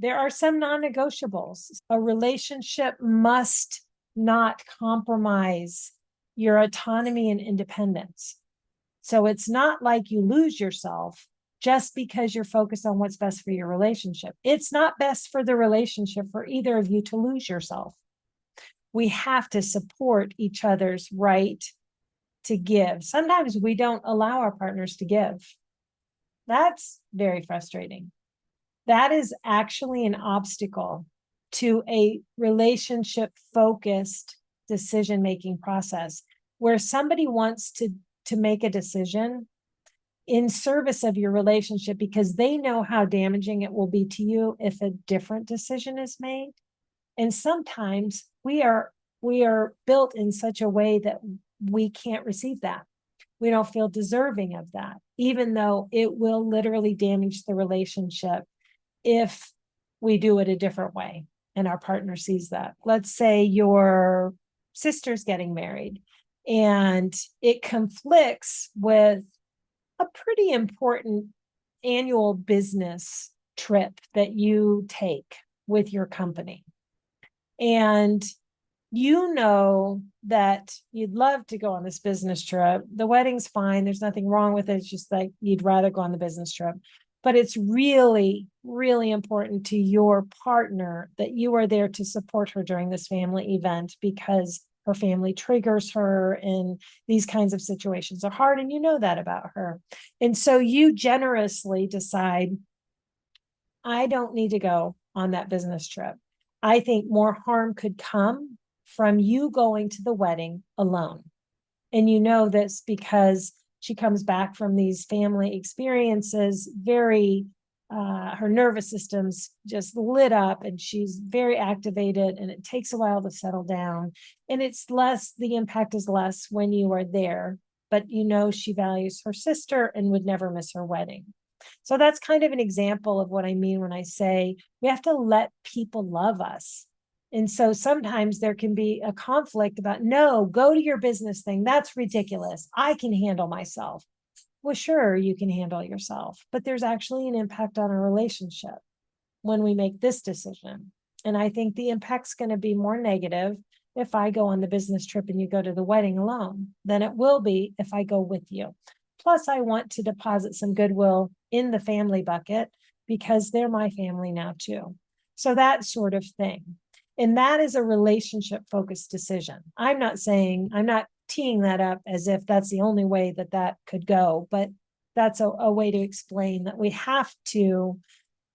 There are some non-negotiables. A relationship must not compromise your autonomy and independence. So it's not like you lose yourself just because you're focused on what's best for your relationship. It's not best for the relationship for either of you to lose yourself. We have to support each other's right to give. Sometimes we don't allow our partners to give. That's very frustrating. That is actually an obstacle to a relationship-focused decision-making process where somebody wants to make a decision in service of your relationship because they know how damaging it will be to you if a different decision is made. And sometimes we are built in such a way that we can't receive that. We don't feel deserving of that, even though it will literally damage the relationship if we do it a different way and our partner sees that. Let's say your sister's getting married and it conflicts with a pretty important annual business trip that you take with your company. And you know that you'd love to go on this business trip. The wedding's fine. There's nothing wrong with it. It's just like you'd rather go on the business trip. But it's really, really important to your partner that you are there to support her during this family event because her family triggers her and these kinds of situations are hard and you know that about her. And so you generously decide, I don't need to go on that business trip. I think more harm could come from you going to the wedding alone. And you know this because she comes back from these family experiences very, her nervous system's just lit up and she's very activated and it takes a while to settle down. And it's less, the impact is less when you are there, but you know she values her sister and would never miss her wedding. So that's kind of an example of what I mean when I say we have to let people love us. And so sometimes there can be a conflict about, no, go to your business thing. That's ridiculous. I can handle myself. Well, sure, you can handle yourself, but there's actually an impact on our relationship when we make this decision. And I think the impact's going to be more negative if I go on the business trip and you go to the wedding alone than it will be if I go with you. Plus, I want to deposit some goodwill in the family bucket because they're my family now too. So that sort of thing. And that is a relationship-focused decision. I'm not teeing that up as if that's the only way that could go, but that's a way to explain that we have to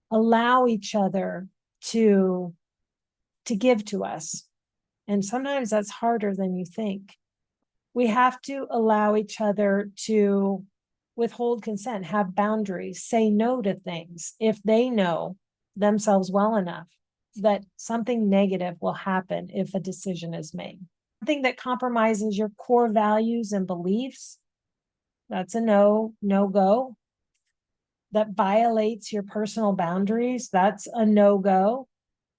allow each other to give to us. And sometimes that's harder than you think. We have to allow each other to withhold consent, have boundaries, say no to things if they know themselves well enough that something negative will happen if a decision is made. Something that compromises your core values and beliefs, that's a no-go. That violates your personal boundaries, that's a no-go,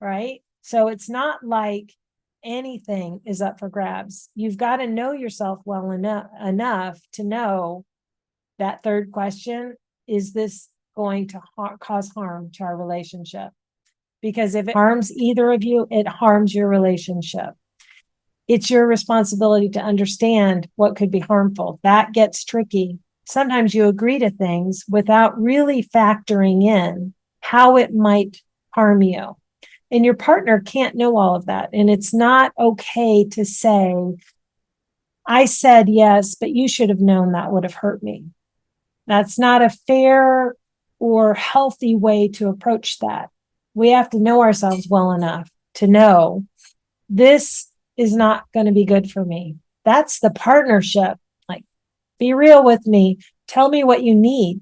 right? So it's not like anything is up for grabs. You've got to know yourself well enough to know that third question, is this going to cause harm to our relationship? Because if it harms either of you, it harms your relationship. It's your responsibility to understand what could be harmful. That gets tricky. Sometimes you agree to things without really factoring in how it might harm you. And your partner can't know all of that. And it's not okay to say, I said yes, but you should have known that would have hurt me. That's not a fair or healthy way to approach that. We have to know ourselves well enough to know this is not going to be good for me. That's the partnership. Like, be real with me. Tell me what you need.